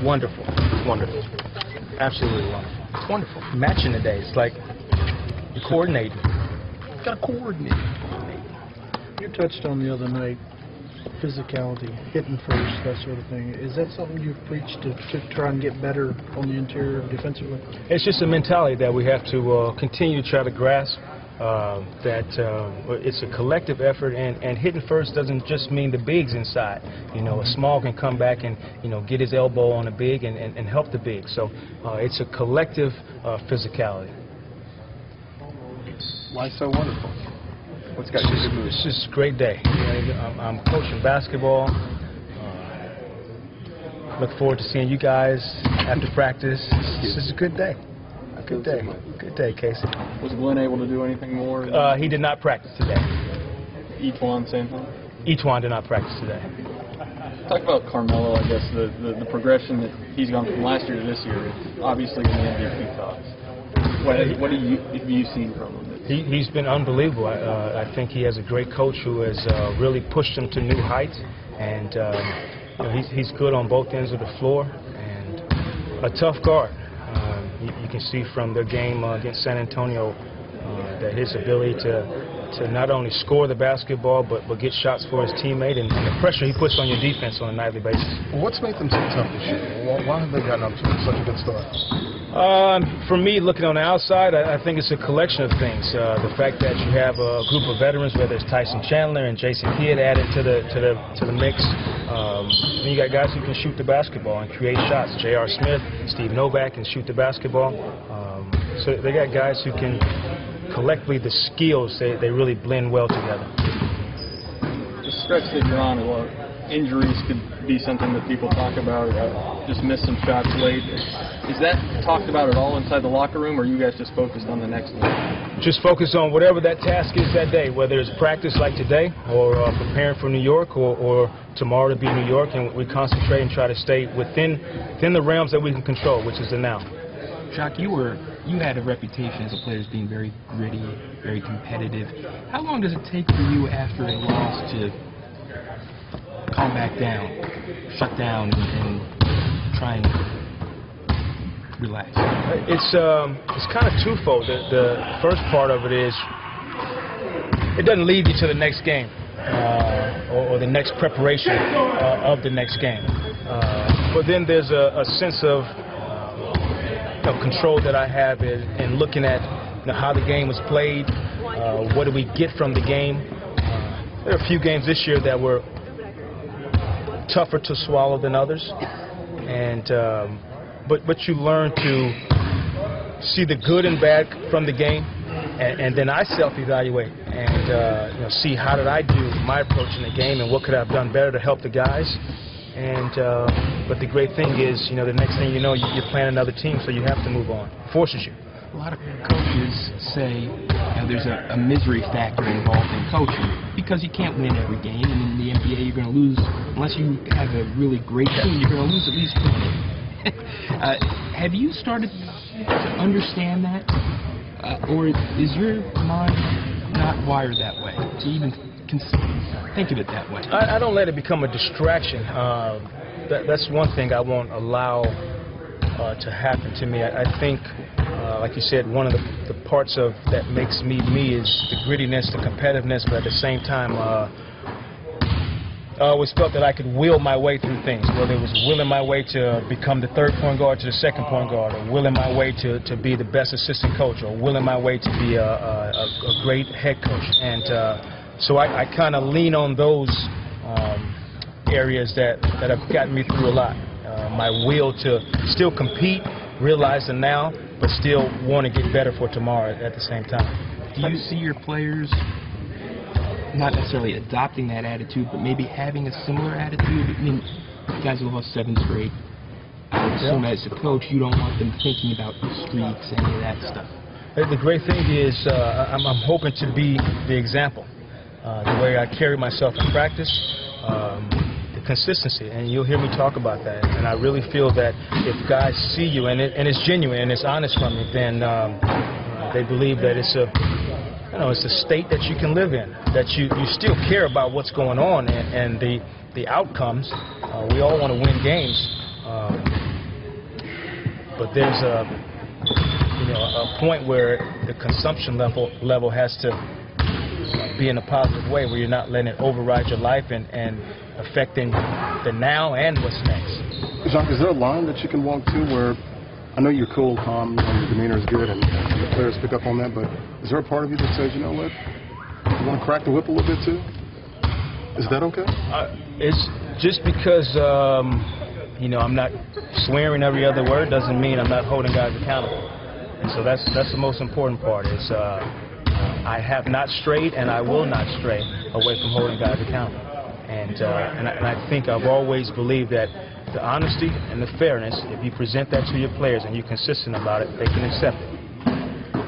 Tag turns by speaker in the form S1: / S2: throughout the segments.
S1: Wonderful. Wonderful. Absolutely wonderful. It's wonderful. Matching today. It's like you're coordinating. You got to coordinate.
S2: You touched on the other night, physicality, hitting first, that sort of thing. Is that something you've preached to try and get better on the interior defensively?
S1: It's just a mentality that we have to continue to try to grasp. That it's a collective effort, and hitting first doesn't just mean the bigs inside. You know, a small can come back and, you know, get his elbow on a big and help the big. So it's a collective physicality.
S3: Why so wonderful? What's got you in the mood?
S1: It's just a great day. I'm coaching basketball. Look forward to seeing you guys after practice. This is a good day. Good day. Good day, Casey.
S4: Was Glenn able to do anything more?
S1: He did not practice today.
S4: Etwan, same thing?
S1: Etwan did not practice today.
S4: Talk about Carmelo, I guess, the progression that he's gone from last year to this year. Obviously, in the MVP talks. What have you seen from him?
S1: He's been unbelievable. I think he has a great coach who has really pushed him to new heights. And you know, he's good on both ends of the floor and a tough guard. You can see from the game against San Antonio that his ability to not only score the basketball but get shots for his teammate and the pressure he puts on your defense on a nightly basis.
S3: What's made them so tough this year? Why have they gotten up to such a good start?
S1: For me, looking on the outside, I think it's a collection of things. The fact that you have a group of veterans, whether it's Tyson Chandler and Jason Kidd added to the mix. Then you got guys who can shoot the basketball and create shots. J.R. Smith, Steve Novak can shoot the basketball. So they got guys who can collectively, the skills, they really blend well together.
S4: The stretch that you're on, injuries could be something that people talk about. Just missed some shots late. Is that talked about at all inside the locker room, or are you guys just focused on the next one?
S1: Just focus on whatever that task is that day, whether it's practice like today or preparing for New York or tomorrow to be New York, and we concentrate and try to stay within the realms that we can control, which is the now.
S5: Jacque, you had a reputation as a player as being very gritty, very competitive. How long does it take for you after a loss to calm back down, shut down, and try and relax?
S1: It's kind of twofold. The first part of it is it doesn't lead you to the next game or the next preparation of the next game. But then there's a sense of control that I have in looking at how the game was played, what do we get from the game. There are a few games this year that were tougher to swallow than others, and but you learn to see the good and bad from the game, and then I self-evaluate and see how did I do my approach in the game and what could I have done better to help the guys. And but the great thing is, the next thing you know, you're playing another team, so you have to move on. Forces you.
S5: A lot of coaches say there's a misery factor involved in coaching because you can't win every game, and in the NBA you're going to lose unless you have a really great team. You're going to lose at least one. Have you started to understand that, or is your mind not wired that way to even think of it that way?
S1: I don't let it become a distraction. That's one thing I won't allow to happen to me. I think, like you said, one of the parts of that makes me is the grittiness, the competitiveness, but at the same time, I always felt that I could will my way through things, whether it was willing my way to become the third point guard to the second point guard, or willing my way to be the best assistant coach, or willing my way to be a great head coach. And so I kind of lean on those areas that have gotten me through a lot. My will to still compete, realize the now, but still want to get better for tomorrow at the same time.
S5: Do you see your players not necessarily adopting that attitude, but maybe having a similar attitude? I mean, you guys have lost 7 straight. I would assume as a coach, you don't want them thinking about streaks, any of that stuff.
S1: The great thing is I'm hoping to be the example. The way I carry myself in practice, the consistency, and you'll hear me talk about that. And I really feel that if guys see you and it's genuine and it's honest from you, then they believe that it's a state that you can live in, that you still care about what's going on and the outcomes. We all want to win games, but there's a point where the consumption level has to be in a positive way, where you're not letting it override your life and affecting the now and what's next.
S3: Jacque, is there a line that you can walk to where, I know you're cool, calm, your demeanor is good, and the players pick up on that, but is there a part of you that says, you know what, you want to crack the whip a little bit too? Is that okay?
S1: It's just because, I'm not swearing every other word doesn't mean I'm not holding guys accountable. And so that's the most important part is I have not strayed and I will not stray away from holding guys accountable. And I think I've always believed that the honesty and the fairness, if you present that to your players and you're consistent about it, they can accept it.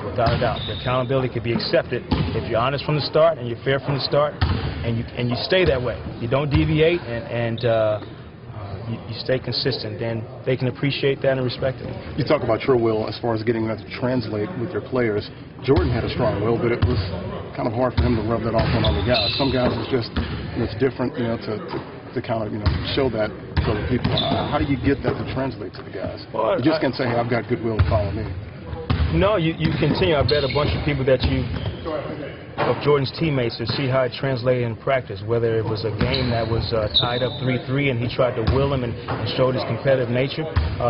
S1: Without a doubt. The accountability can be accepted if you're honest from the start and you're fair from the start and you stay that way. You don't deviate and you stay consistent, then they can appreciate that and respect it.
S3: You talk about your will as far as getting that to translate with your players. Jordan had a strong will, but it was kind of hard for him to rub that off on other guys. Some guys, it's just, it's different, to kind of, show that to other people. How do you get that to translate to the guys? Well, you just can't say, hey, I've got goodwill, follow me.
S1: No, you continue. I bet a bunch of people of Jordan's teammates to see how it translated in practice, whether it was a game that was tied up 3-3 and he tried to will him and showed his competitive nature.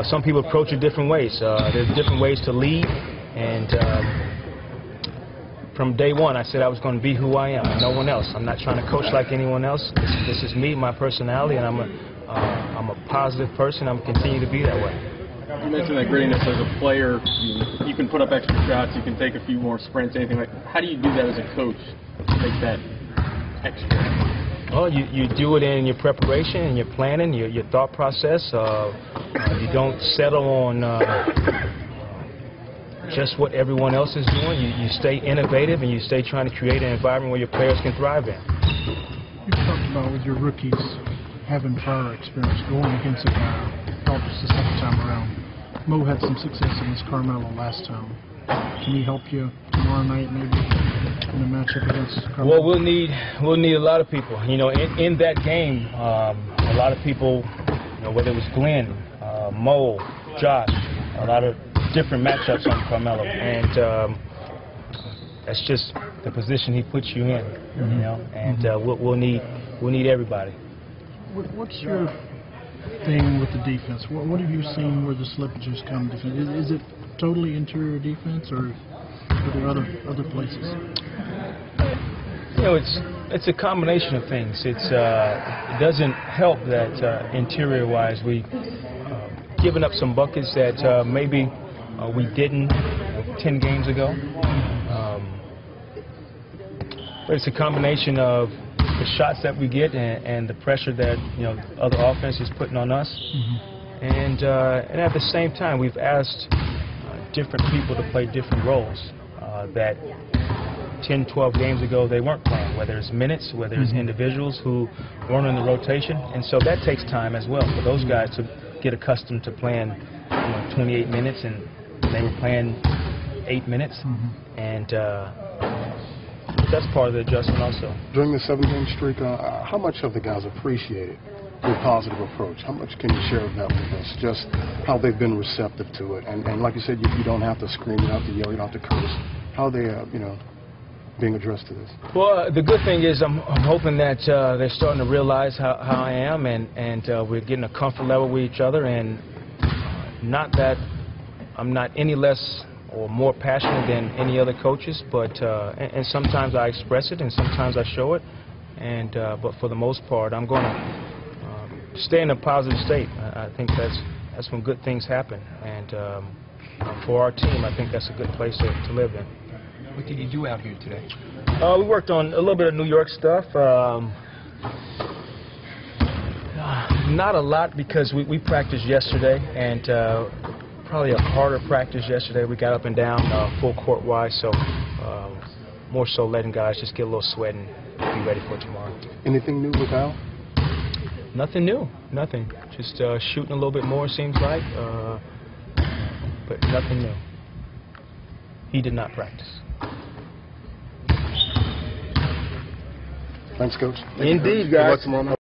S1: Some people approach it different ways. There's different ways to lead, and from day one I said I was going to be who I am and no one else. I'm not trying to coach like anyone else. This is me, my personality, and I'm a positive person. I'm going to continue to be that way.
S4: You mentioned that grittiness as a player. You can put up extra shots, you can take a few more sprints, anything like that. How do you do that as a coach, to make that extra?
S1: Well, you do it in your preparation and your planning, your thought process. You don't settle on just what everyone else is doing. You stay innovative and you stay trying to create an environment where your players can thrive in.
S2: You talked about with your rookies having prior experience going against a guy, helps the second time around. Mo had some success against Carmelo last time. Can he help you tomorrow night, maybe, in the matchup against Carmelo?
S1: Well, we'll need a lot of people. In that game, a lot of people, whether it was Glenn, Mo, Josh, a lot of different matchups on Carmelo, and that's just the position he puts you in. And we'll need everybody.
S2: What's your thing with the defense? What have you seen where the slippages come? Is it totally interior defense, or are there other places?
S1: It's a combination of things. It doesn't help that interior-wise we given up some buckets that maybe we didn't 10 games ago. But it's a combination of the shots that we get and the pressure that other offense is putting on us, and at the same time we've asked different people to play different roles that 10, 12 games ago they weren't playing, whether it's minutes, whether it's individuals who weren't in the rotation, and so that takes time as well for those guys to get accustomed to playing 28 minutes, and they were playing 8 minutes, and that's part of the adjustment also.
S3: During the 7-game streak, how much of the guys appreciated your positive approach? How much can you share of that with us? Just how they've been receptive to it. And like you said, you don't have to scream, you don't have to yell, you don't have to curse. How are they, being addressed to this?
S1: Well, the good thing is I'm hoping that they're starting to realize how I am, and we're getting a comfort level with each other, and not that I'm not any less or more passionate than any other coaches, but and sometimes I express it and sometimes I show it, and but for the most part I'm going to stay in a positive state. I think that's when good things happen, and for our team I think that's a good place to live in.
S5: What did you do out here today?
S1: We worked on a little bit of New York stuff. Not a lot because we practiced yesterday, and probably a harder practice yesterday. We got up and down full court wise, so more so letting guys just get a little sweat and be ready for tomorrow.
S3: Anything new with Al?
S1: Nothing new, nothing. Just shooting a little bit more, seems like, but nothing new. He did not practice.
S3: Thanks, Coach.
S1: Indeed, guys.